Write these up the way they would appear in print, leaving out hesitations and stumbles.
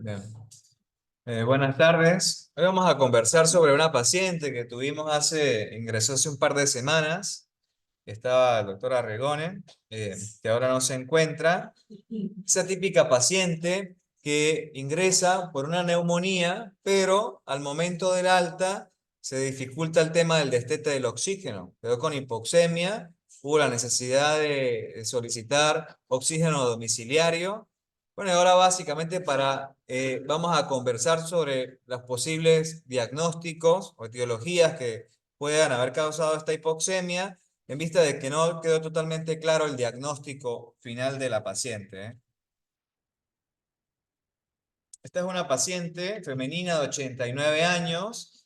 Bien. Buenas tardes. Hoy vamos a conversar sobre una paciente que ingresó hace un par de semanas. Estaba el doctor Arregone, que ahora no se encuentra. Esa típica paciente que ingresa por una neumonía, pero al momento del alta se dificulta el tema del destete del oxígeno. Quedó con hipoxemia, hubo la necesidad de solicitar oxígeno domiciliario. Bueno, y ahora básicamente vamos a conversar sobre los posibles diagnósticos o etiologías que puedan haber causado esta hipoxemia, en vista de que no quedó totalmente claro el diagnóstico final de la paciente, ¿eh? Esta es una paciente femenina de 89 años.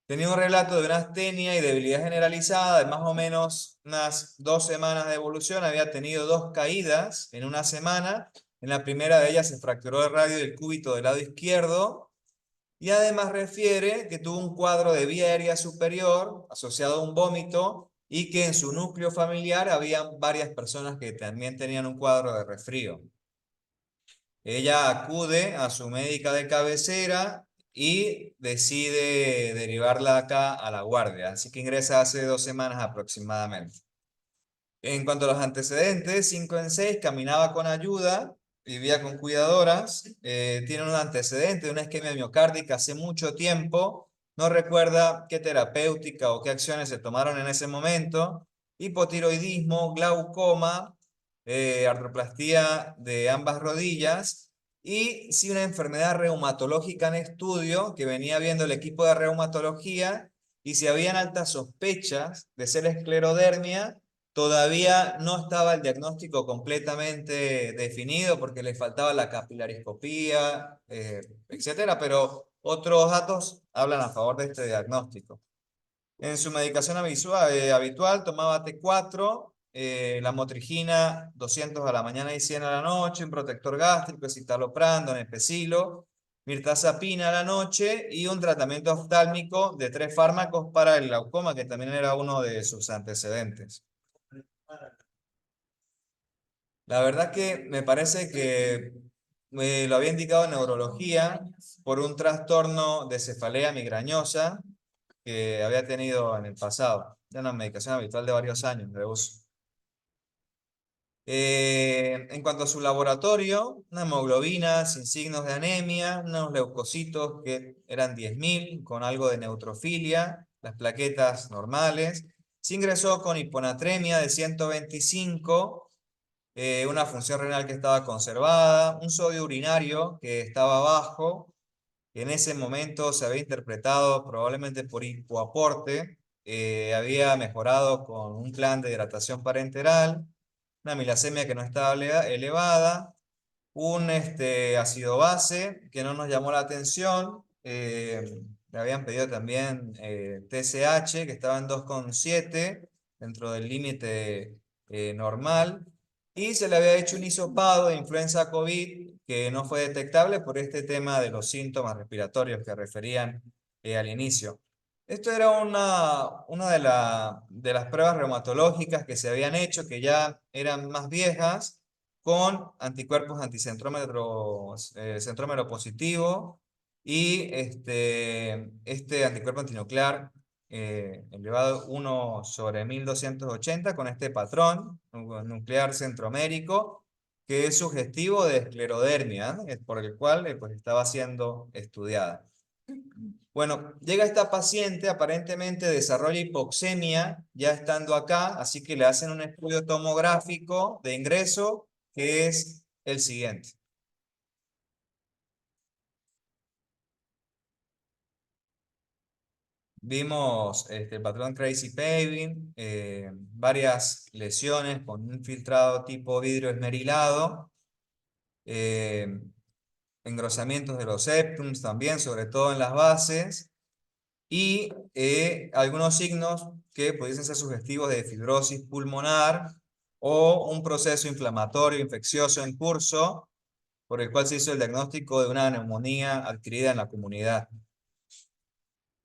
Tenía un relato de una astenia y debilidad generalizada de más o menos unas 2 semanas de evolución. Había tenido 2 caídas en una semana. En la primera de ellas se fracturó el radio del cúbito del lado izquierdo. Y además refiere que tuvo un cuadro de vía aérea superior asociado a un vómito y que en su núcleo familiar había varias personas que también tenían un cuadro de resfrío. Ella acude a su médica de cabecera y decide derivarla acá a la guardia, así que ingresa hace 2 semanas aproximadamente. En cuanto a los antecedentes, 5 en 6, caminaba con ayuda, vivía con cuidadoras, tiene un antecedente de una isquemia miocárdica hace mucho tiempo, no recuerda qué terapéutica o qué acciones se tomaron en ese momento, hipotiroidismo, glaucoma, artroplastía de ambas rodillas y sí una enfermedad reumatológica en estudio que venía viendo el equipo de reumatología y si habían altas sospechas de ser esclerodermia. Todavía no estaba el diagnóstico completamente definido porque le faltaba la capilariscopía, etcétera, pero otros datos hablan a favor de este diagnóstico. En su medicación habitual tomaba T4, la motrigina 200 a la mañana y 100 a la noche, un protector gástrico, citalopram, donepezilo, mirtazapina a la noche y un tratamiento oftálmico de 3 fármacos para el glaucoma, que también era uno de sus antecedentes. La verdad que me parece que me lo había indicado en neurología por un trastorno de cefalea migrañosa que había tenido en el pasado. Ya una medicación habitual de varios años de uso. En cuanto a su laboratorio, una hemoglobina sin signos de anemia, unos leucocitos que eran 10.000 con algo de neutrofilia, las plaquetas normales. Se ingresó con hiponatremia de 125, una función renal que estaba conservada, un sodio urinario que estaba bajo, que en ese momento se había interpretado probablemente por hipoaporte, había mejorado con un plan de hidratación parenteral, una milasemia que no estaba elevada, un ácido base que no nos llamó la atención, le habían pedido también TSH que estaba en 2,7 dentro del límite normal, y se le había hecho un hisopado de influenza COVID que no fue detectable por este tema de los síntomas respiratorios que referían al inicio. Esto era una de las pruebas reumatológicas que se habían hecho, que ya eran más viejas, con anticuerpos centrómero positivo y este anticuerpo antinuclear elevado 1/1280 con este patrón nuclear centromérico que es sugestivo de esclerodermia, por el cual pues, estaba siendo estudiada. Bueno, llega esta paciente, aparentemente desarrolla hipoxemia ya estando acá, así que le hacen un estudio tomográfico de ingreso que es el siguiente. Vimos el patrón Crazy Paving, varias lesiones con un filtrado tipo vidrio esmerilado, eh, engrosamientos de los septums también, sobre todo en las bases, y algunos signos que pudiesen ser sugestivos de fibrosis pulmonar o un proceso inflamatorio infeccioso en curso, por el cual se hizo el diagnóstico de una neumonía adquirida en la comunidad.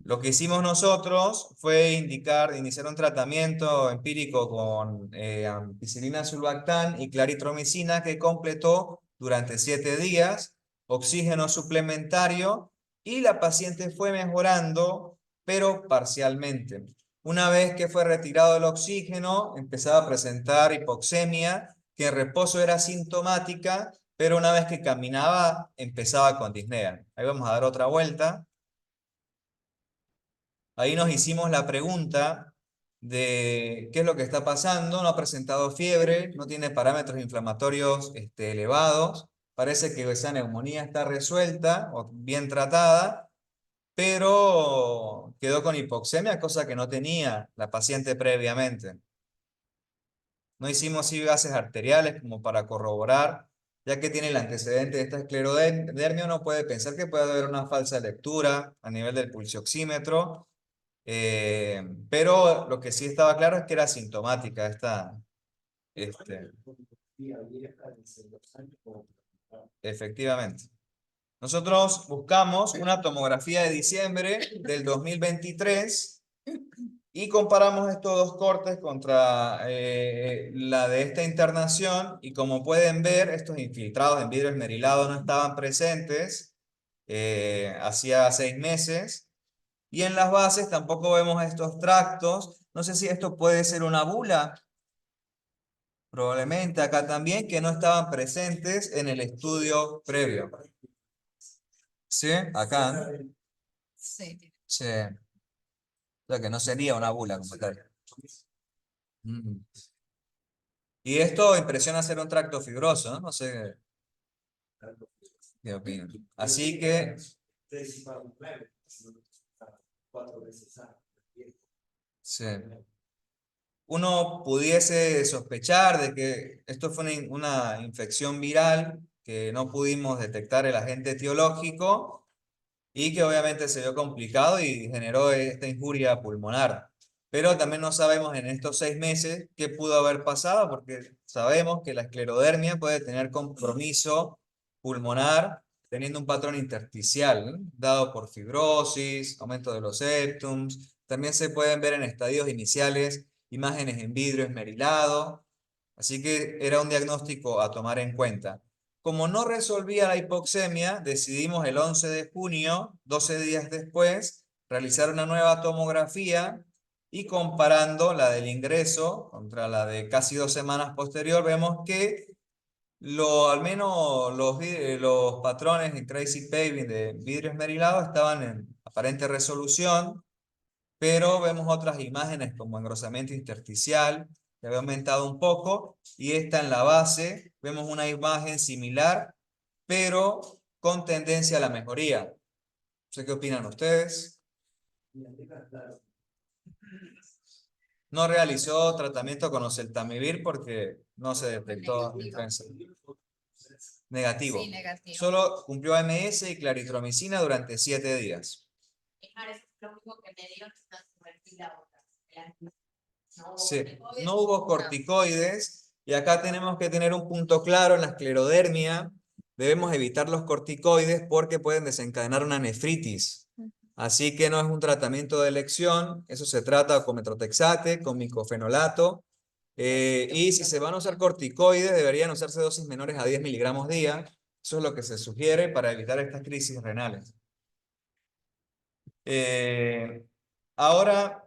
Lo que hicimos nosotros fue iniciar un tratamiento empírico con ampicilina sulbactam y claritromicina que completó durante 7 días. oxígeno suplementario y la paciente fue mejorando, pero parcialmente. Una vez que fue retirado el oxígeno, empezaba a presentar hipoxemia, que en reposo era sintomática, pero una vez que caminaba, empezaba con disnea. Ahí vamos a dar otra vuelta. Ahí nos hicimos la pregunta de qué es lo que está pasando. No ha presentado fiebre, no tiene parámetros inflamatorios elevados. Parece que esa neumonía está resuelta o bien tratada, pero quedó con hipoxemia, cosa que no tenía la paciente previamente. No hicimos sí gases arteriales como para corroborar, ya que tiene el antecedente de esta esclerodermia. Uno puede pensar que puede haber una falsa lectura a nivel del pulsioxímetro, pero lo que sí estaba claro es que era sintomática este, efectivamente. Nosotros buscamos una tomografía de diciembre del 2023 y comparamos estos dos cortes contra la de esta internación, y como pueden ver, estos infiltrados en vidrio esmerilado no estaban presentes hacía 6 meses. Y en las bases tampoco vemos estos tractos. No sé si esto puede ser una bula. Probablemente acá también, que no estaban presentes en el estudio previo. ¿Sí? Acá, ¿no? Sí. Sí. O sea que no sería una bula como tal. Mm. Y esto impresiona ser un tracto fibroso, ¿no? No sé qué opinan. Así que, sí. Uno pudiese sospechar de que esto fue una infección viral, que no pudimos detectar el agente etiológico y que obviamente se vio complicado y generó esta injuria pulmonar. Pero también no sabemos en estos 6 meses qué pudo haber pasado, porque sabemos que la esclerodermia puede tener compromiso pulmonar teniendo un patrón intersticial, ¿no? Dado por fibrosis, aumento de los septums. También se pueden ver en estadios iniciales imágenes en vidrio esmerilado. Así que era un diagnóstico a tomar en cuenta. Como no resolvía la hipoxemia, decidimos el 11 de junio, 12 días después, realizar una nueva tomografía, y comparando la del ingreso contra la de casi 2 semanas posterior, vemos que al menos los patrones en Crazy Paving de vidrio esmerilado estaban en aparente resolución, pero vemos otras imágenes como engrosamiento intersticial, que había aumentado un poco, y esta en la base vemos una imagen similar, pero con tendencia a la mejoría. No sé qué opinan ustedes. No realizó tratamiento con oseltamivir porque no se detectó influenza. Negativo. Sí, negativo. Solo cumplió AMS y claritromicina durante 7 días. Lo único que me dio es una Sí, no hubo corticoides, y acá tenemos que tener un punto claro en la esclerodermia. Debemos evitar los corticoides porque pueden desencadenar una nefritis. Así que no es un tratamiento de elección. Eso se trata con metrotexate, con micofenolato. Y si se van a usar corticoides, deberían usarse dosis menores a 10 miligramos día. Eso es lo que se sugiere para evitar estas crisis renales. Ahora,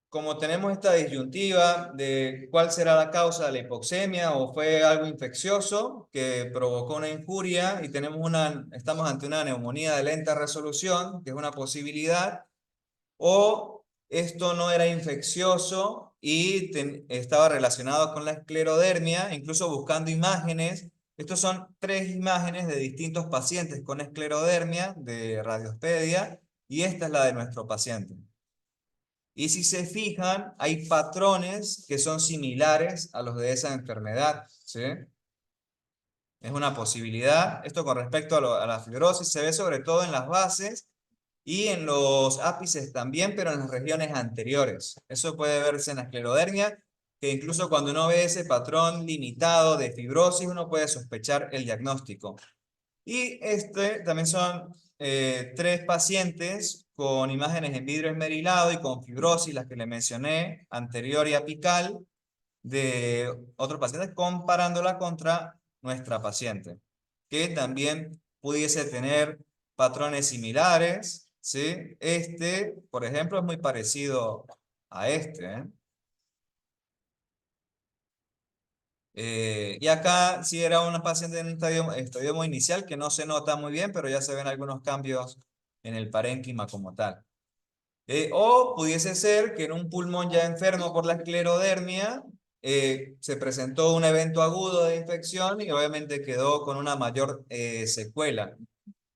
como tenemos esta disyuntiva de cuál será la causa de la hipoxemia, o fue algo infeccioso que provocó una injuria y estamos ante una neumonía de lenta resolución, que es una posibilidad, o esto no era infeccioso y estaba relacionado con la esclerodermia, incluso buscando imágenes. Estos son 3 imágenes de distintos pacientes con esclerodermia de Radiospedia, y esta es la de nuestro paciente. Y si se fijan, hay patrones que son similares a los de esa enfermedad, ¿sí? Es una posibilidad. Esto con respecto a la fibrosis se ve sobre todo en las bases y en los ápices también, pero en las regiones anteriores. Eso puede verse en la esclerodermia, que incluso cuando uno ve ese patrón limitado de fibrosis, uno puede sospechar el diagnóstico. Y también son 3 pacientes con imágenes en vidrio esmerilado y con fibrosis, las que le mencioné, anterior y apical, de otros pacientes, comparándola contra nuestra paciente, que también pudiese tener patrones similares, ¿sí? Este, por ejemplo, es muy parecido a este, ¿eh? Y acá sí era una paciente en un estadio inicial que no se nota muy bien, pero ya se ven algunos cambios en el parénquima como tal. O pudiese ser que en un pulmón ya enfermo por la esclerodermia se presentó un evento agudo de infección y obviamente quedó con una mayor secuela.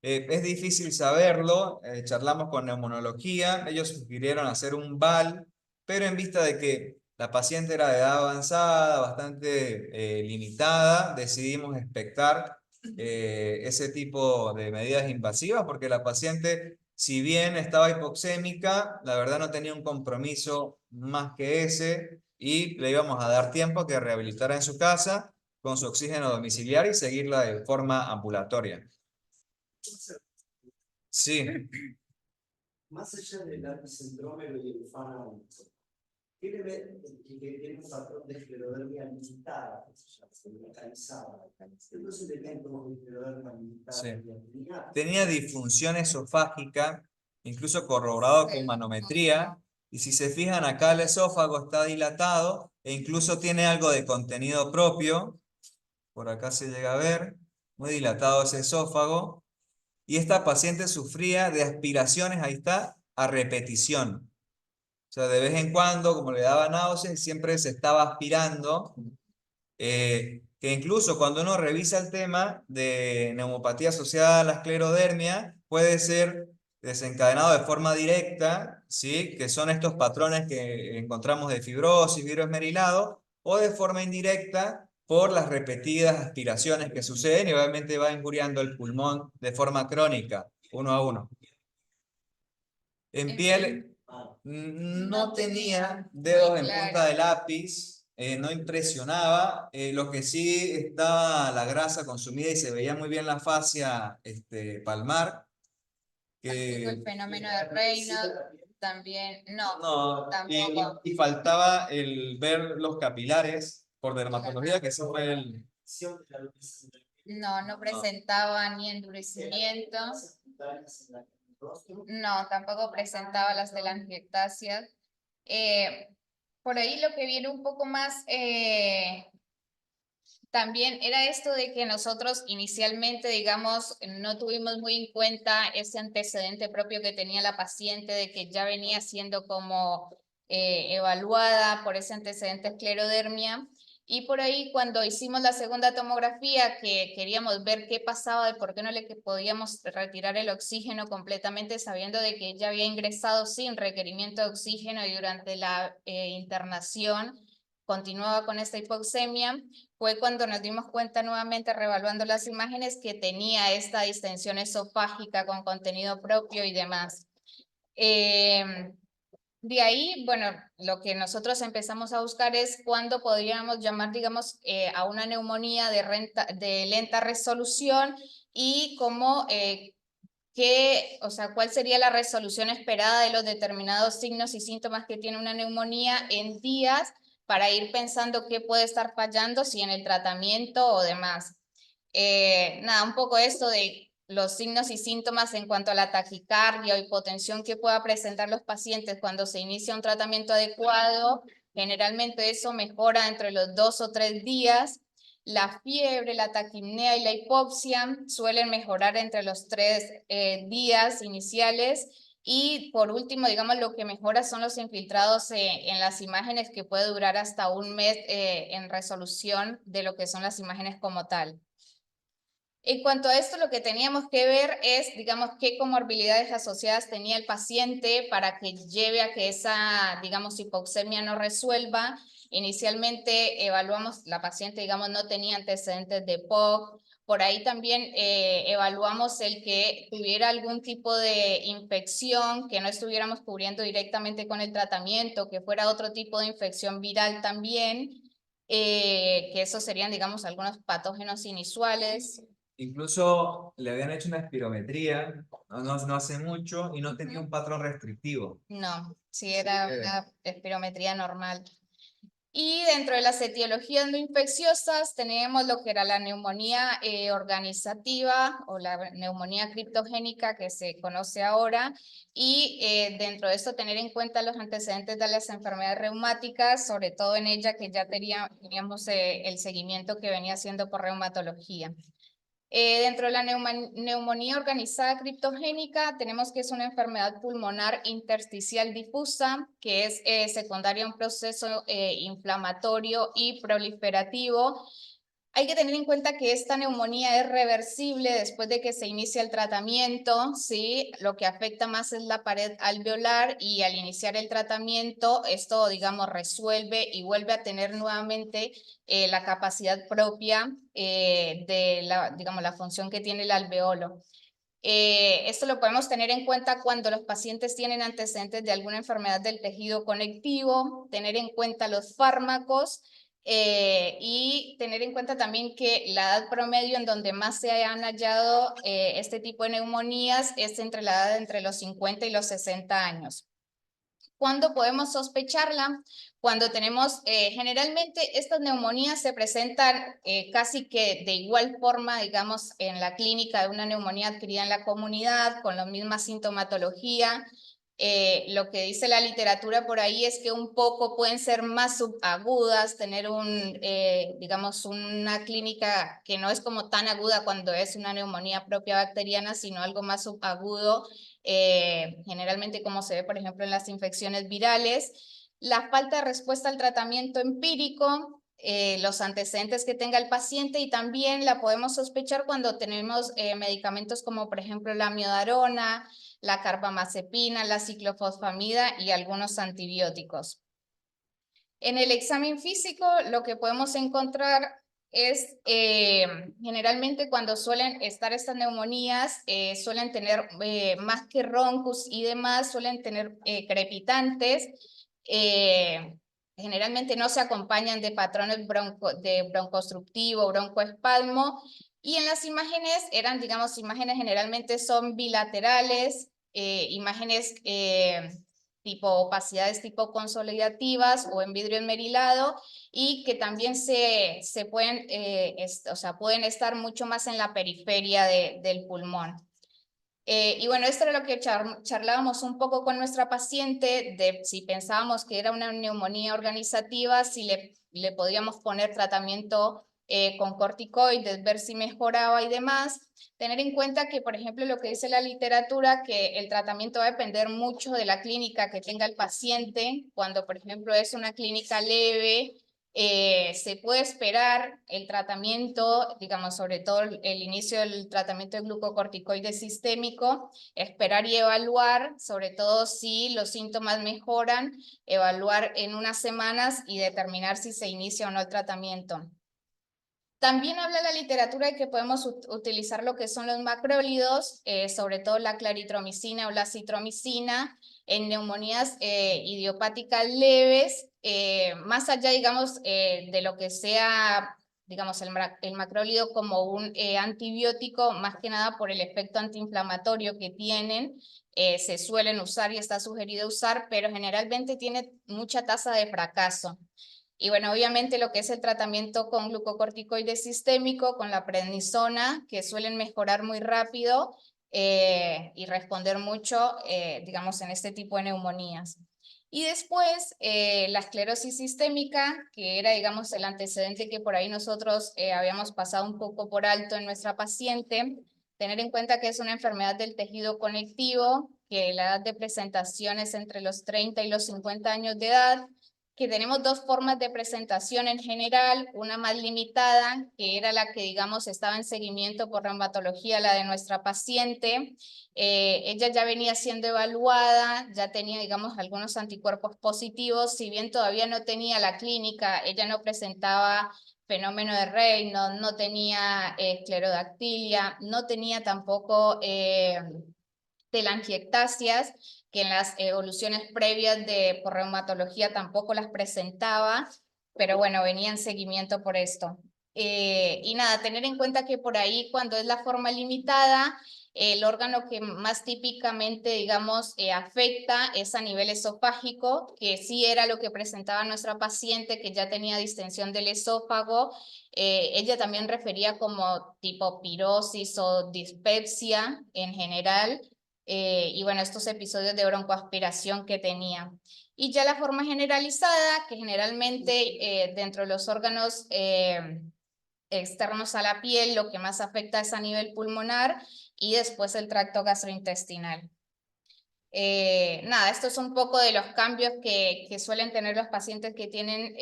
Es difícil saberlo, charlamos con neumonología, ellos sugirieron hacer un VAL, pero en vista de que la paciente era de edad avanzada, bastante limitada, decidimos expectar ese tipo de medidas invasivas porque la paciente, si bien estaba hipoxémica, la verdad no tenía un compromiso más que ese y le íbamos a dar tiempo a que rehabilitara en su casa con su oxígeno domiciliar y seguirla de forma ambulatoria. Sí, Más allá del epicentrómero y el fármaco, tiene que tiene un patrón de esclerodermia limitada, localizada. Entonces le caen como esclerodermia limitada. Sí. Y tenía disfunción esofágica, incluso corroborado con manometría, y si se fijan acá el esófago está dilatado e incluso tiene algo de contenido propio, por acá se llega a ver, muy dilatado ese esófago, y esta paciente sufría de aspiraciones, ahí está, a repetición. O sea, de vez en cuando, como le daba náuseas, siempre se estaba aspirando, que incluso cuando uno revisa el tema de neumopatía asociada a la esclerodermia, puede ser desencadenado de forma directa, ¿sí? Que son estos patrones que encontramos de fibrosis, virus esmerilado, o de forma indirecta por las repetidas aspiraciones que suceden y obviamente va injuriando el pulmón de forma crónica, uno a uno. En piel no tenía dedos en punta de lápiz, no impresionaba. Lo que sí estaba la grasa consumida y se veía muy bien la fascia palmar. Tampoco el fenómeno de Reynolds, también, no, No, tampoco. y faltaba el ver los capilares por dermatología, que ese fue el... No presentaba ni endurecimiento, no, tampoco presentaba las telangiectasias. Por ahí lo que viene un poco más también era esto de que nosotros inicialmente, digamos, no tuvimos muy en cuenta ese antecedente propio que tenía la paciente de que ya venía siendo como evaluada por ese antecedente esclerodermia. Y por ahí cuando hicimos la segunda tomografía, que queríamos ver qué pasaba, de por qué no le podíamos retirar el oxígeno completamente, sabiendo de que ella había ingresado sin requerimiento de oxígeno y durante la internación continuaba con esta hipoxemia, fue cuando nos dimos cuenta nuevamente, reevaluando las imágenes, que tenía esta distensión esofágica con contenido propio y demás. De ahí, bueno, lo que nosotros empezamos a buscar es cuándo podríamos llamar, digamos, a una neumonía de lenta resolución y cómo, o sea, cuál sería la resolución esperada de los determinados signos y síntomas que tiene una neumonía en días para ir pensando qué puede estar fallando, si en el tratamiento o demás. Nada, un poco esto de los signos y síntomas en cuanto a la taquicardia o hipotensión que pueda presentar los pacientes cuando se inicia un tratamiento adecuado. Generalmente eso mejora entre los 2 o 3 días. La fiebre, la taquipnea y la hipopsia suelen mejorar entre los 3 días iniciales. Y por último, digamos, lo que mejora son los infiltrados en las imágenes, que puede durar hasta un mes en resolución de lo que son las imágenes como tal. En cuanto a esto, lo que teníamos que ver es, digamos, qué comorbilidades asociadas tenía el paciente para que lleve a que esa, digamos, hipoxemia no resuelva. Inicialmente evaluamos, la paciente, digamos, no tenía antecedentes de POC. Por ahí también evaluamos el que tuviera algún tipo de infección que no estuviéramos cubriendo directamente con el tratamiento, que fuera otro tipo de infección viral también, que esos serían, digamos, algunos patógenos inusuales. Incluso le habían hecho una espirometría no hace mucho y no tenía un patrón restrictivo. No, sí era una espirometría normal. Y dentro de las etiologías no infecciosas tenemos lo que era la neumonía organizativa o la neumonía criptogénica que se conoce ahora, y dentro de esto tener en cuenta los antecedentes de las enfermedades reumáticas, sobre todo en ella que ya teníamos el seguimiento que venía haciendo por reumatología. Dentro de la neumonía organizada criptogénica tenemos que es una enfermedad pulmonar intersticial difusa que es secundaria a un proceso inflamatorio y proliferativo. Hay que tener en cuenta que esta neumonía es reversible después de que se inicia el tratamiento, ¿sí? Lo que afecta más es la pared alveolar y al iniciar el tratamiento esto, digamos, resuelve y vuelve a tener nuevamente la capacidad propia de digamos, la función que tiene el alveolo. Esto lo podemos tener en cuenta cuando los pacientes tienen antecedentes de alguna enfermedad del tejido conectivo, tener en cuenta los fármacos y tener en cuenta también que la edad promedio en donde más se han hallado este tipo de neumonías es entre la edad entre los 50 y los 60 años. ¿Cuándo podemos sospecharla? Cuando tenemos, generalmente estas neumonías se presentan casi que de igual forma, digamos, en la clínica de una neumonía adquirida en la comunidad, con la misma sintomatología. Lo que dice la literatura por ahí es que un poco pueden ser más subagudas, tener digamos, una clínica que no es como tan aguda cuando es una neumonía propia bacteriana, sino algo más subagudo, generalmente como se ve, por ejemplo, en las infecciones virales. La falta de respuesta al tratamiento empírico, los antecedentes que tenga el paciente, y también la podemos sospechar cuando tenemos medicamentos como por ejemplo la amiodarona, la carbamazepina, la ciclofosfamida y algunos antibióticos. En el examen físico lo que podemos encontrar es generalmente cuando suelen estar estas neumonías, suelen tener más que roncus y demás, suelen tener crepitantes, generalmente no se acompañan de patrones de broncoobstructivo, broncoespasmo, y en las imágenes eran, digamos, imágenes generalmente son bilaterales, imágenes tipo opacidades tipo consolidativas o en vidrio enmerilado, y que también se pueden, o sea, pueden estar mucho más en la periferia del pulmón. Y bueno, esto era lo que charlábamos un poco con nuestra paciente, de si pensábamos que era una neumonía organizativa, si le podíamos poner tratamiento con corticoides, ver si mejoraba y demás. Tener en cuenta que, por ejemplo, lo que dice la literatura, que el tratamiento va a depender mucho de la clínica que tenga el paciente. Cuando, por ejemplo, es una clínica leve, se puede esperar el tratamiento, digamos, sobre todo el inicio del tratamiento de glucocorticoide sistémico, esperar y evaluar, sobre todo si los síntomas mejoran, evaluar en unas semanas y determinar si se inicia o no el tratamiento. También habla la literatura de que podemos utilizar lo que son los macrólidos, sobre todo la claritromicina o la citromicina, en neumonías idiopáticas leves, más allá, digamos, de lo que sea, digamos, el macrólido como un antibiótico, más que nada por el efecto antiinflamatorio que tienen, se suelen usar y está sugerido usar, pero generalmente tiene mucha tasa de fracaso. Y bueno, obviamente lo que es el tratamiento con glucocorticoide sistémico, con la prednisona, que suelen mejorar muy rápido y responder mucho, digamos, en este tipo de neumonías. Y después la esclerosis sistémica, que era, digamos, el antecedente que por ahí nosotros habíamos pasado un poco por alto en nuestra paciente. Tener en cuenta que es una enfermedad del tejido conectivo, que la edad de presentación es entre los 30 y los 50 años de edad, que tenemos dos formas de presentación en general, una más limitada, que era la que, digamos, estaba en seguimiento por reumatología, la de nuestra paciente. Ella ya venía siendo evaluada, ya tenía, digamos, algunos anticuerpos positivos, si bien todavía no tenía la clínica, ella no presentaba fenómeno de Raynaud, no tenía esclerodactilia, no tenía tampoco telangiectasias, que en las evoluciones previas por reumatología tampoco las presentaba, pero bueno, venía en seguimiento por esto. Y nada, tener en cuenta que por ahí cuando es la forma limitada, el órgano que más típicamente, digamos, afecta es a nivel esofágico, que sí era lo que presentaba nuestra paciente, que ya tenía distensión del esófago. Ella también refería como tipo pirosis o dispepsia en general, y bueno, estos episodios de broncoaspiración que tenía. Y ya la forma generalizada, que generalmente dentro de los órganos externos a la piel, lo que más afecta es a nivel pulmonar y después el tracto gastrointestinal. Nada, esto es un poco de los cambios que suelen tener los pacientes que tienen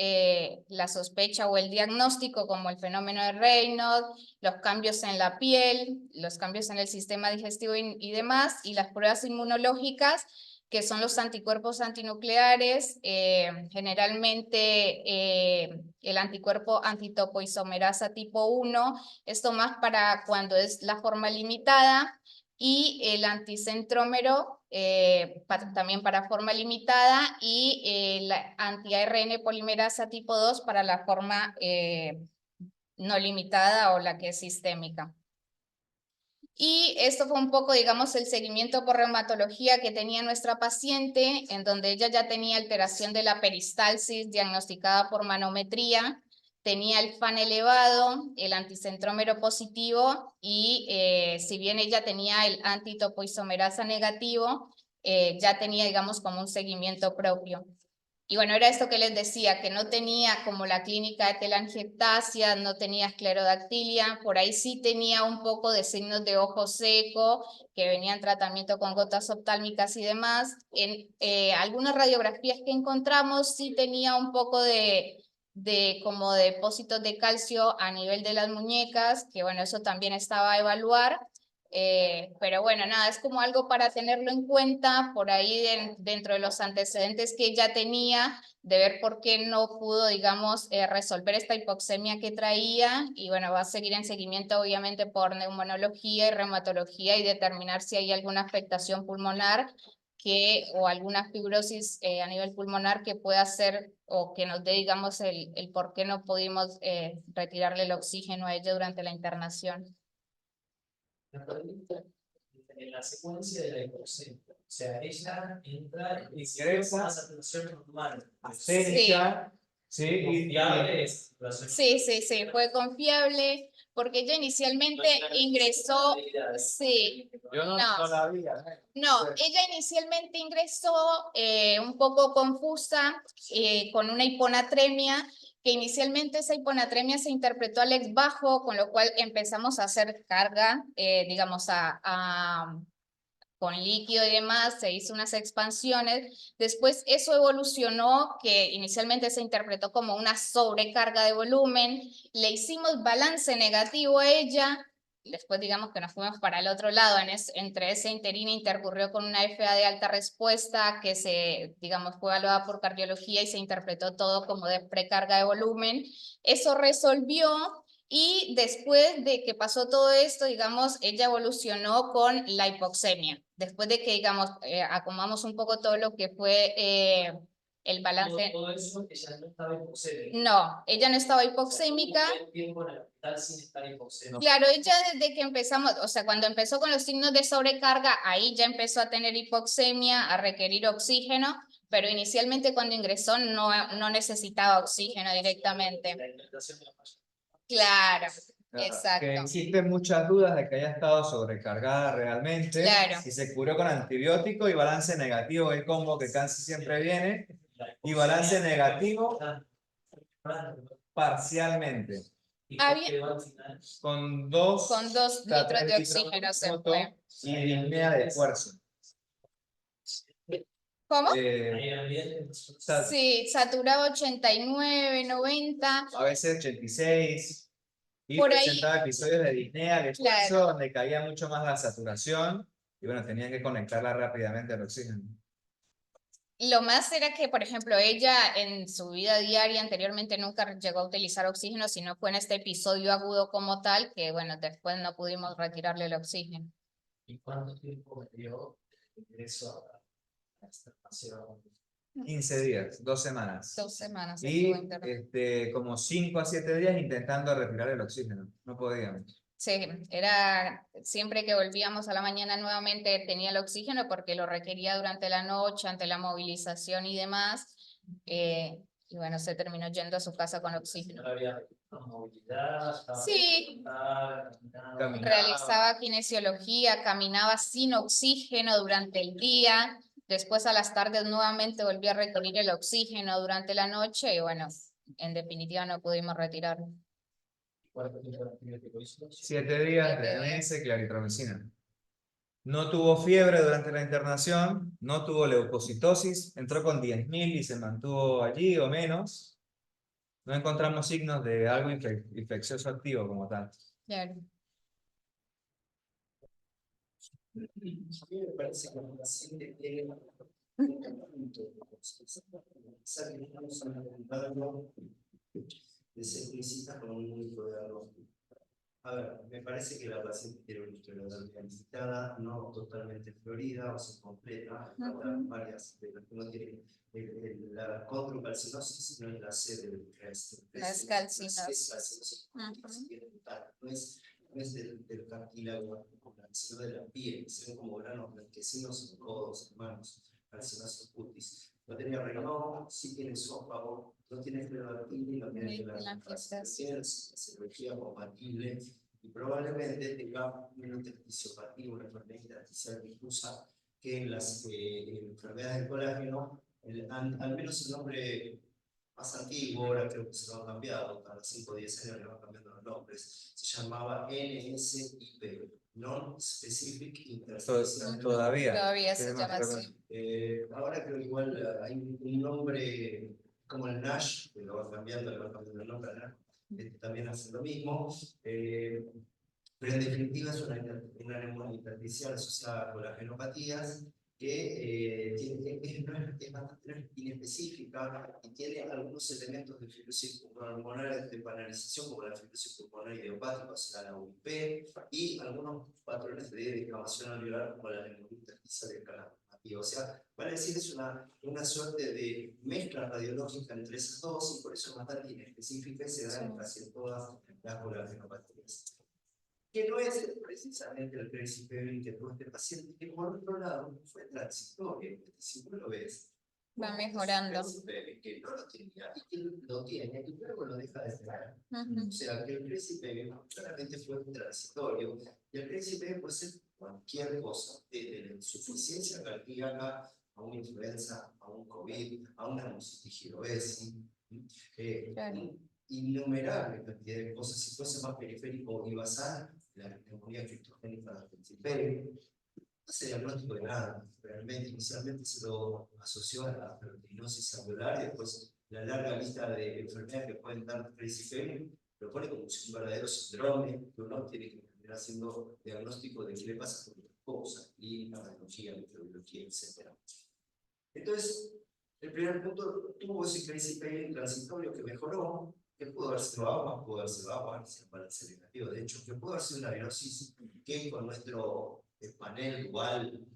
la sospecha o el diagnóstico, como el fenómeno de Raynaud, los cambios en la piel, los cambios en el sistema digestivo y demás, y las pruebas inmunológicas, que son los anticuerpos antinucleares, generalmente el anticuerpo antitopoisomerasa tipo 1, esto más para cuando es la forma limitada, y el anticentrómero también para forma limitada, y la anti-ARN polimerasa tipo 2 para la forma no limitada o la que es sistémica. Y esto fue un poco, digamos, el seguimiento por reumatología que tenía nuestra paciente, en donde ella ya tenía alteración de la peristalsis diagnosticada por manometría, tenía el FAN elevado, el anticentrómero positivo, y si bien ella tenía el antitopoisomerasa negativo, ya tenía, digamos, como un seguimiento propio. Y bueno, era esto que les decía, que no tenía como la clínica de telangiectasia, no tenía esclerodactilia, por ahí sí tenía un poco de signos de ojo seco, que venía en tratamiento con gotas oftálmicas y demás. En algunas radiografías que encontramos sí tenía un poco de como depósitos de calcio a nivel de las muñecas, que bueno, eso también estaba a evaluar. Pero bueno, nada, es como algo para tenerlo en cuenta por ahí dentro de los antecedentes que ella tenía, de ver por qué no pudo, digamos, resolver esta hipoxemia que traía, y bueno, va a seguir en seguimiento obviamente por neumonología y reumatología y determinar si hay alguna afectación pulmonar o alguna fibrosis a nivel pulmonar que pueda ser o que nos dé, digamos, el por qué no pudimos retirarle el oxígeno a ella durante la internación. La pregunta en la secuencia de la hipoxemia. O sea, ella entra y Ingresa. a saturación normal. Asténica, sí, Confiable es Sí, sí, sí, fue confiable porque ella inicialmente ingresó, sí, yo no no, la vi. no, ella inicialmente ingresó un poco confusa con una hiponatremia, que inicialmente esa hiponatremia se interpretó al ex bajo, con lo cual empezamos a hacer carga, digamos, con líquido y demás, se hizo unas expansiones. Después eso evolucionó, que inicialmente se interpretó como una sobrecarga de volumen, le hicimos balance negativo a ella. Después digamos que nos fuimos para el otro lado, entre ese interino intercurrió con una FA de alta respuesta que digamos, fue evaluada por cardiología y se interpretó todo como de precarga de volumen. Eso resolvió. Y después de que pasó todo esto, digamos, ella evolucionó con la hipoxemia. Después de que, digamos, acomodamos un poco todo lo que fue el balance. Todo eso, ella no estaba hipoxémica. No, ella no estaba hipoxémica. ¿Cuánto tiempo en el hospital sin estar hipoxémica? Claro, ella desde que empezamos, o sea, cuando empezó con los signos de sobrecarga, ahí ya empezó a tener hipoxemia, a requerir oxígeno, pero inicialmente cuando ingresó no necesitaba oxígeno directamente. La hidratación de la malla. Claro, Que exacto. existen muchas dudas de que haya estado sobrecargada realmente. Claro. Y se curó con antibiótico y balance negativo, el combo que casi siempre viene. Y balance negativo parcialmente. ¿Y Había- cómo quedó al final? Con 2 Con 2 litros de oxígeno se fue. y disnea de esfuerzo. ¿Cómo? Ahí era bien. Sí, saturaba 89, 90. A veces 86. Y Por ahí. presentaba episodios de disnea de esfuerzo Claro. donde caía mucho más la saturación. Y bueno, tenían que conectarla rápidamente al oxígeno. Lo más era que, por ejemplo, ella en su vida diaria anteriormente nunca llegó a utilizar oxígeno, sino fue en este episodio agudo como tal, que bueno, después no pudimos retirarle el oxígeno. ¿Y cuánto tiempo me dio el ingreso a la externación? 15 días, 2 semanas. 2 semanas Y estuvo internado. como 5 a 7 días intentando retirar el oxígeno. No podíamos. Sí, era siempre que volvíamos a la mañana nuevamente tenía el oxígeno porque lo requería durante la noche, ante la movilización y demás. Y bueno, se terminó yendo a su casa con oxígeno. No había movilidad, estaba Sí, Caminaba. realizaba kinesiología, caminaba sin oxígeno durante el día. Después a las tardes nuevamente volvió a requerir el oxígeno durante la noche y bueno, en definitiva no pudimos retirarlo. ¿Cuánto tiempo de antibiótico hizo? 7 días de 7 días. MS, claritromicina. No tuvo fiebre durante la internación, no tuvo leucocitosis, entró con 10.000 y se mantuvo allí o menos. No encontramos signos de algo infeccioso activo como tal. Claro. A mí me parece que el paciente tiene un punto de conciencia. Quizá que estamos hablando de ser explícita con un único diagnóstico. A ver, me parece que la paciente tiene una historia diagnosticada, no totalmente florida, o sea, completa, faltan varias, pero no tiene la condrocalcinosis, no es la C del resto. La escalcinosis. Es calcinosis, no es del cartílago, sino de la piel, sino como granos blanquecinos en codos, en manos, calcinosis cutis. No tenía renón, sí tiene esófago, no tiene esclerodermia, no tiene la cirugía compatible y probablemente tenga una intersticiopatía, una enfermedad intersticial difusa que en las enfermedades del colágeno, al menos el nombre más antiguo, ahora creo que se lo han cambiado, cada 5 o 10 años le van cambiando los nombres, se llamaba NSIP, Non-Specific Interstitial. Todavía. Se llama así. Ahora creo que igual hay un nombre como el NASH, que lo van cambiando el nombre, ¿no? También hace lo mismo. Pero en definitiva es una neumonía intersticial asociada con las genopatías que es bastante inespecífica y tiene algunos elementos de fibrosis pulmonar de banalización, como la fibrosis pulmonar idiopática, o sea, la UIP, y algunos patrones de descamación alveolar, como la neumonía intersticial escalativa. O sea, vale decir, es una suerte de mezcla radiológica entre esas dos, y por eso es bastante inespecífica y se da en casi todas las genopatías. Que no es precisamente el crazy peving que tuvo este paciente, que por otro lado fue transitorio, si tú lo ves. Va mejorando. Que no lo tenía y que lo tiene y luego lo deja de tener. O sea, que el crazy peving claramente fue transitorio y el crazy peving puede ser cualquier cosa, desde la insuficiencia cardíaca a una influenza, a un COVID, a una hemositis giroesi. Innumerable cantidad de cosas. Si fuese más periférico y basal, la neumonía criptogénica del principio, no hace diagnóstico de nada. Realmente, inicialmente se lo asoció a la proteinosis alveolar y después la larga lista de enfermedades que pueden dar principio lo pone como un verdadero síndrome que uno tiene que terminar haciendo diagnóstico de qué le pasa con otras cosas, clínica, radiología, microbiología, etc. Entonces, el primer punto tuvo ese crazy pain transitorio que mejoró, que pudo haber sido agua, sin balance negativo. De hecho, que pudo haber sido una virosis que con nuestro panel dual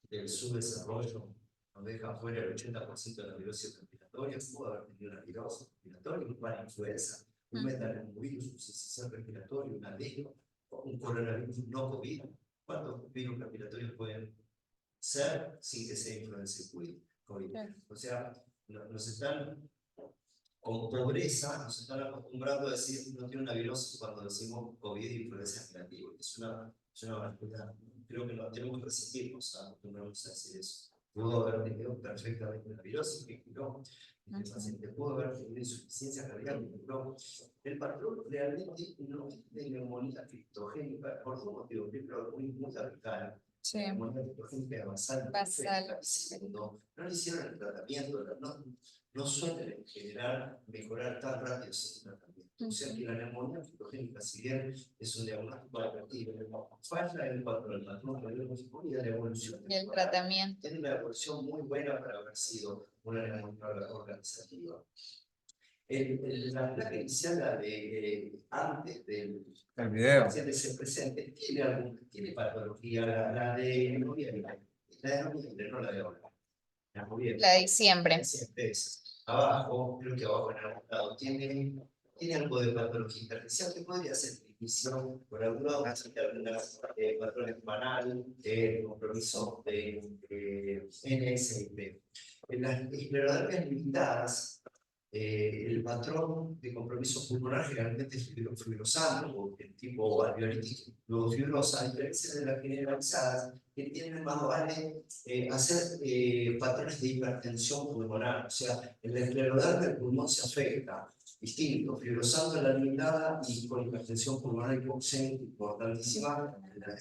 del subdesarrollo nos deja fuera el 80% de la virosis respiratoria, pudo haber tenido una virosis respiratoria, una influenza, un metanovirus, un sincicial respiratorio, una adeno, un coronavirus no COVID. ¿Cuántos virus respiratorios pueden ser sin que sea influenza COVID? O sea, nos están con pobreza, nos están acostumbrando a decir no tiene una virosis cuando decimos COVID y influenza negativa. Es una barbaridad. Creo que no tenemos que resistirnos a acostumbrarnos a decir eso. Pudo haber tenido perfectamente una virosis, que curó. El paciente pudo haber tenido insuficiencia cardíaca, que curó. El patrón realmente no es de neumonía criptogénica, por un motivo, primero, muy radical. Sí. Neumonía criptogénica basal. Segundo, no le hicieron el tratamiento, no suelen en general mejorar tan rápido sin tratamiento. O sea que la neumonía criptogénica, si bien es un diagnóstico adaptativo, falla en cuanto al patrón radiológico y a la evolución. Y el tratamiento. Tiene una evolución muy buena para haber sido una neumonía organizativa. La placa inicial, la de antes del paciente se presente, tiene patología, la de neumonía, no la de ahora. la noviembre. La de diciembre. Siempre es abajo, creo que abajo en algún lado tiene algo de patología intersticial que podría ser división por algunos casos de algunas patrones banal, compromiso de NSIP. En las esclerodermias limitadas, el patrón de compromiso pulmonar generalmente es fibrosante o el tipo alveolítico fibrosa, a diferencia de las generalizadas, que tienen más vale hacer patrones de hipertensión pulmonar. O sea, en la esclerodermia el pulmón se afecta, distinto, fibrosando la limitada y con hipertensión pulmonar hipoxémica importantísima en la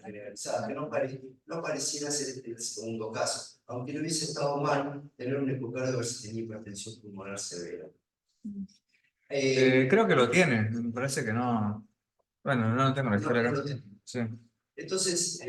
generalizada, que no pareciera ser el segundo caso, aunque no hubiese estado mal tener un ecocardio ver si tenía hipertensión pulmonar severa. Creo que lo tiene, me parece que no. Bueno, no tengo la historia no acá. lo tiene. Sí. Entonces,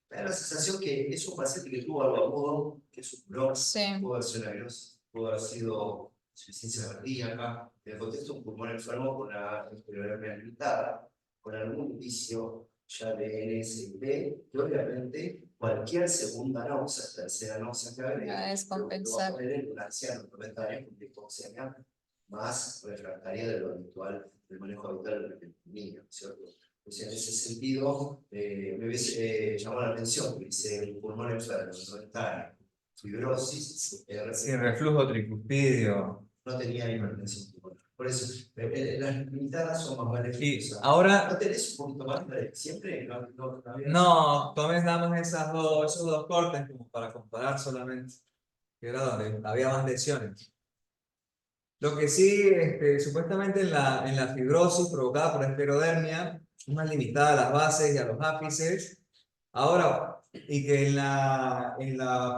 me da la sensación que es un paciente que tuvo algo agudo, que superó, Sí. pudo haber sido una virosis, pudo haber sido insuficiencia cardíaca, en el contexto de un pulmón enfermo con una esclerodermia limitada, con algún indicio ya de NSIP, que obviamente cualquier segunda náusea, tercera náusea que agregue, Va a lo va a descompensar. poner en un anciano de 90 años con hipoxemia más refractaria de lo habitual, del manejo habitual del niño, ¿cierto? O sea, en ese sentido, me hubiese llamado la atención que dice un pulmón enfermo, 90 años, fibrosis, Sí, reflujo tricuspidio. no tenía hipertensión pulmonar. Por eso, las limitadas son más Y beneficiosas. ahora, ¿No tenés un poquito más de siempre? no, tomé nada más esos dos cortes como para comparar solamente, que era donde había más lesiones. Lo que sí, supuestamente en la fibrosis provocada por esclerodermia, es más limitada a las bases y a los ápices. Ahora, y que en la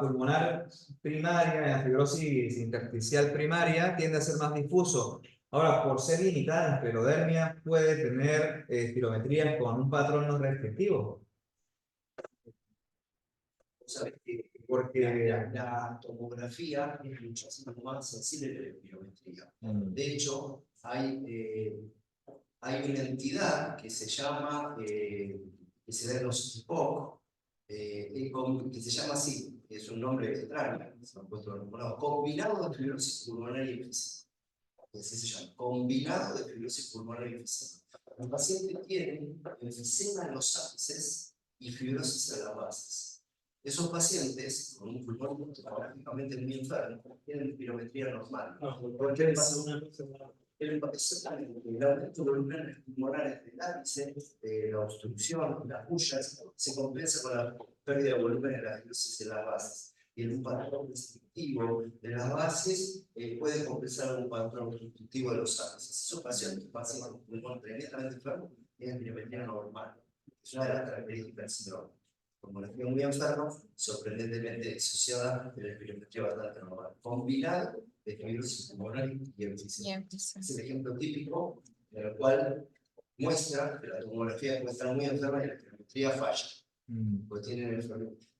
pulmonar primaria, en la fibrosis intersticial primaria, tiende a ser más difuso. Ahora, por ser limitada en la esclerodermia, puede tener espirometrías con un patrón no restrictivo. Sabes que Porque la tomografía es muchísimo más sensible que la espirometría. De hecho, hay una entidad que se llama, que se da en los IPOC, que se llama así, es un nombre extraño, se lo han puesto nombrado, combinado de fibrosis pulmonar y enfisema. Así se llama, combinado de fibrosis pulmonar y enfisema. El paciente tiene enfisema en los ápices y fibrosis en las bases. Esos pacientes con un pulmón prácticamente muy enfermo tienen espirometría normal. ¿Por qué pasa una cosa? El aumento de volúmenes pulmonares del ápice, la obstrucción, las pullas, se compensa con la pérdida de volumen de las fibrosis de las bases. Y en un patrón restrictivo de las bases puede compensar un patrón restrictivo de los ápices. Esos pacientes con pulmón tremendamente enfermo tienen espirometría normal. Es una de las características del síndrome. Como la muy enfermo, sorprendentemente disociada de la espirometría bastante normal, combinado de fibrosis pulmonar y enfisema. Es el ejemplo típico en el cual muestra que la tomografía puede estar muy enferma y la espirometría falla. Pues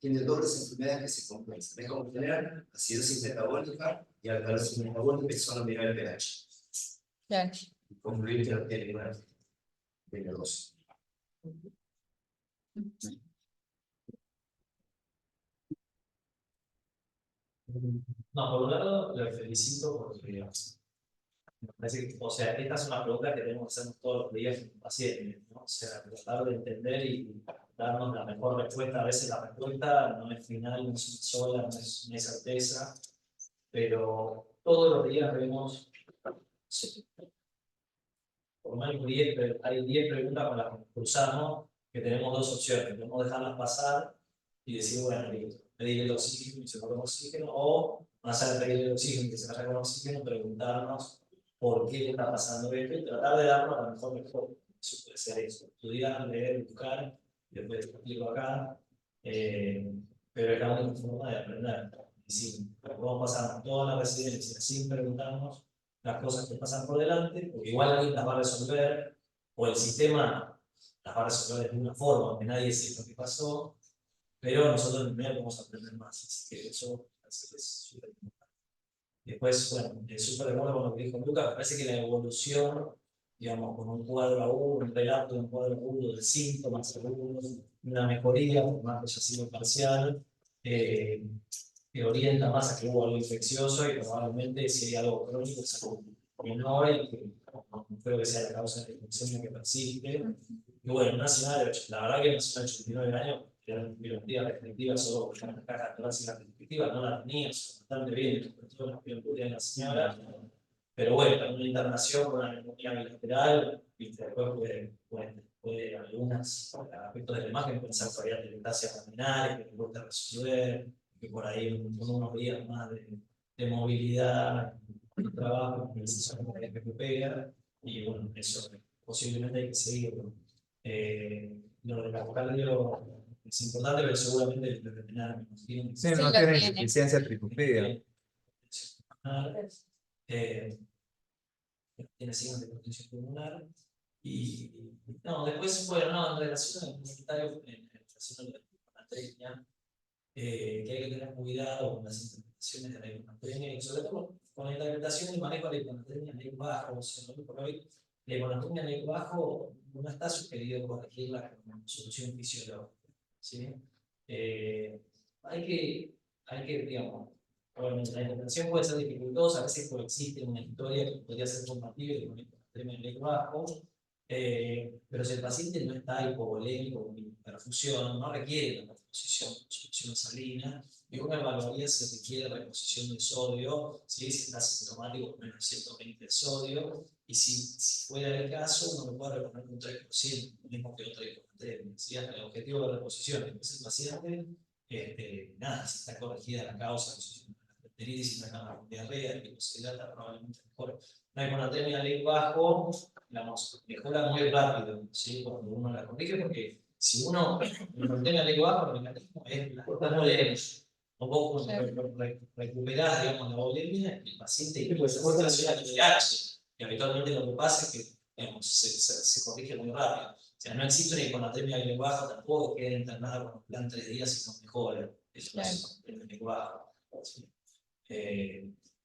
tiene dobles enfermedades que se compensan. Es como tener acidosis metabólica y alcalosis metabólica y solo mirar el pH. Claro. Y concluir que no tiene ninguna de los dos. No, por un lado, lo felicito porque me parece que, o sea, esta es una pregunta que tenemos que hacernos todos los días con pacientes, ¿no? O sea, tratar de entender y darnos la mejor respuesta. A veces la respuesta no es final, no es una sola, no es certeza, pero todos los días vemos, sí, por lo menos 10, hay 10 preguntas con las que nos cruzamos, que tenemos dos opciones. Podemos dejarlas pasar y decir, bueno, pedir el oxígeno y se corta el oxígeno, o más allá de pedir el oxígeno y que se vaya con el oxígeno, preguntarnos por qué le está pasando esto y tratar de darnos la mejor respuesta. Eso puede ser eso, estudiar, leer, buscar, y después discutirlo acá, pero es la única forma de aprender. Y si podemos pasar toda la residencia sin preguntarnos las cosas que pasan por delante, porque igual alguien las va a resolver, o el sistema las va a resolver de una forma, que nadie sepa qué pasó, pero nosotros primero vamos a aprender más, así que eso es súper importante. Después, bueno, es súper de acuerdo con lo que dijo Lucas, me parece que la evolución, digamos, con un cuadro agudo, un relato de un cuadro agudo de síntomas agudos, una mejoría, por más que haya sido parcial, que orienta más a que hubo algo infeccioso y probablemente si hay algo crónico es algo menor y que no creo que sea la causa de la infección que persiste. Y bueno, una señora, la verdad que una señora de 89 años, que era biología restrictiva solo porque una caja torácica restrictiva, no la tenía, bastante bien, sobre todo la biología de la señora. Pero bueno, una internación con una neumonía bilateral, viste, después puede algunos aspectos de la imagen pensar que había telestasia pulmonar, que le cuesta resolver, que por ahí con unos días más de movilidad, de trabajo, que se recupera, y bueno, eso posiblemente hay que seguirlo. Lo del cardio es importante, pero seguramente el veterinario me imagino. Sí, Sí, no lo tiene tiene. insuficiencia tricúspida. Tiene signos de hipertensión pulmonar. Y no, después, bueno, no, en relación al comunitario, en relación a la hiponatremia, que hay que tener cuidado con las interpretaciones de la hiponatremia y sobre todo con la interpretación y manejo de la hiponatremia en el bajo. O sea, ¿no? Por hoy, la hiponatremia en el bajo no está sugerido corregirla con solución fisiológica. ¿Sí? Hay que, digamos, bueno, la interpretación puede ser dificultosa, a veces coexiste una historia que podría ser compatible con el hiponatremia en el bajo, pero si el paciente no está hipovolémico con hiperfusión, no requiere la reposición con solución salina, y uno evaluaría si requiere reposición de sodio, si está sintomático con menos 120 de sodio, y si fuera el caso, uno lo puede reponer un 3%, lo mismo que otra hiponatremia. ¿Sí? El objetivo de reposición es el paciente, nada, si está corregida la causa, enteritis y una diarrea, que se hidrata probablemente mejor. Una hiponatremia a ley bajo, digamos, mejora muy rápido, ¿sí? Cuando uno la corrige, porque si uno hiponatremia a ley bajo, el mecanismo es la volemia. O vos recuperás, digamos, la volemia, el paciente puede ser relacionado al pH, y habitualmente lo que pasa es que digamos, se corrige muy rápido. O sea, no existe una hiponatremia a ley bajo, tampoco queda internada con un plan 3 días y no mejora. Eso es el ley bajo. ¿Sí?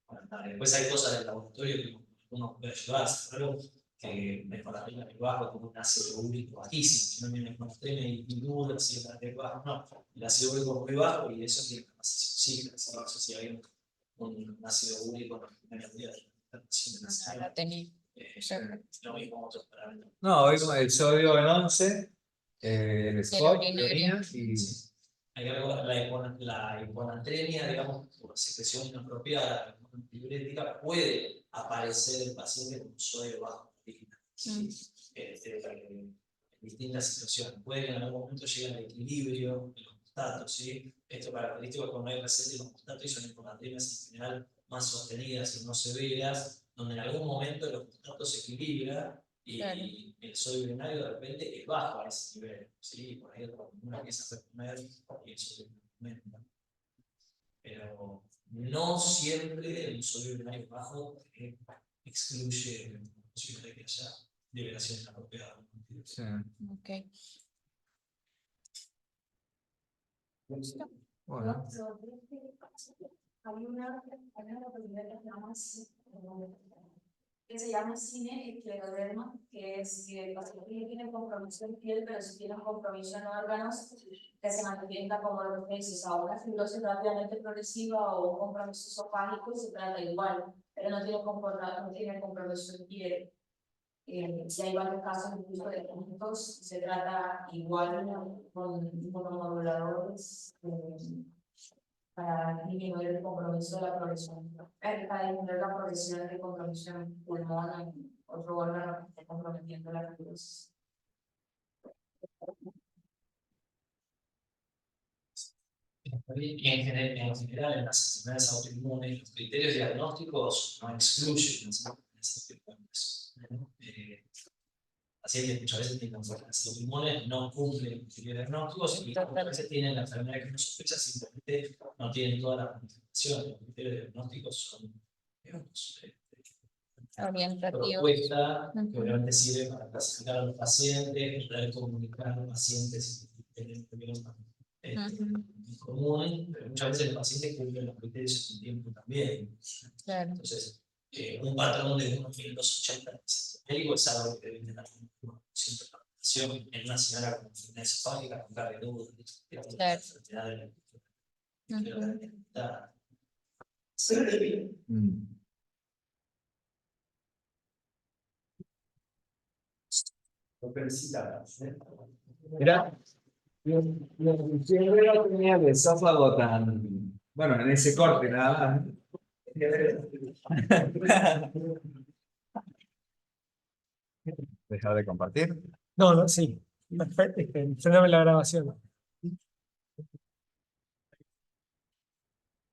Bueno, después hay cosas del laboratorio que uno puede ayudar, algo que mejoraría el bajo con un ácido úrico bajísimo, si no viene con extrema y duda si el bajo, no, el ácido úrico muy bajo y eso tiene capacidad sí, no sé si hay un ácido úrico en la medida de la No la tenía. lo mismo otros parámetros. No, vimos el sodio en 11, el De la spot, de urinaria. orina y. Sí. Hay que recordar la hiponatremia, digamos, por secreción inapropiada, antidiurética, puede aparecer el paciente con un sodio bajo en orina. ¿Sí? En distintas situaciones. Puede que en algún momento llegue al equilibrio de los mostatos. ¿Sí? Esto característico cuando hay receta de los mostatos y son hiponatremias en general más sostenidas y no severas, donde en algún momento los mostatos se equilibran y Claro. el sodio urinario de repente es bajo a ese nivel, ¿sí? Por ahí uno empieza a reponer y el sodio aumenta. Pero no siempre el sodio urinario bajo excluye la posibilidad de que haya liberación inapropiada. Sí. Ok. Bueno, Hay una localidad que se llama cine escleroderma, que es que el paciente tiene compromiso en piel, pero si tiene un compromiso en órganos, que se manifiesta como lo que dices, a una fibrosis rápidamente progresiva o un compromiso esofágico, se trata igual, pero no tiene compromiso en piel. Si hay varios casos incluso de puntos, se trata igual con monomoduladores para disminuir el compromiso de la progresión, para disminuir la progresión del compromiso en pulmón en otro órgano que esté comprometiendo la fibrosis. Y en general, en las enfermedades autoinmunes, los criterios diagnósticos no excluyen las enfermedades autoinmunes. Pacientes muchas veces tienen enfermedades autoinmunes, no cumplen los criterios diagnósticos y muchas veces tienen la enfermedad que no sospecha, simplemente no tienen todas las manifestaciones. Los criterios diagnósticos son, digamos, Orientativo. propuesta que obviamente sirve para clasificar a los pacientes, poder comunicar a los pacientes si tienen problemas en común, pero muchas veces los pacientes cumplen los criterios en un tiempo también. Claro. Entonces, un patrón de 1.280 médico es algo que debe tener una siempre en una señora con enfermedad esofágica, con cardioduro, Claro. enfermedad Está- Mm. Lo felicitamos. Mira, yo no tenía el esófago tan, bueno, en ese corte nada más. Dejar de compartir. No, no, sí. Perfecto. Frename la grabación.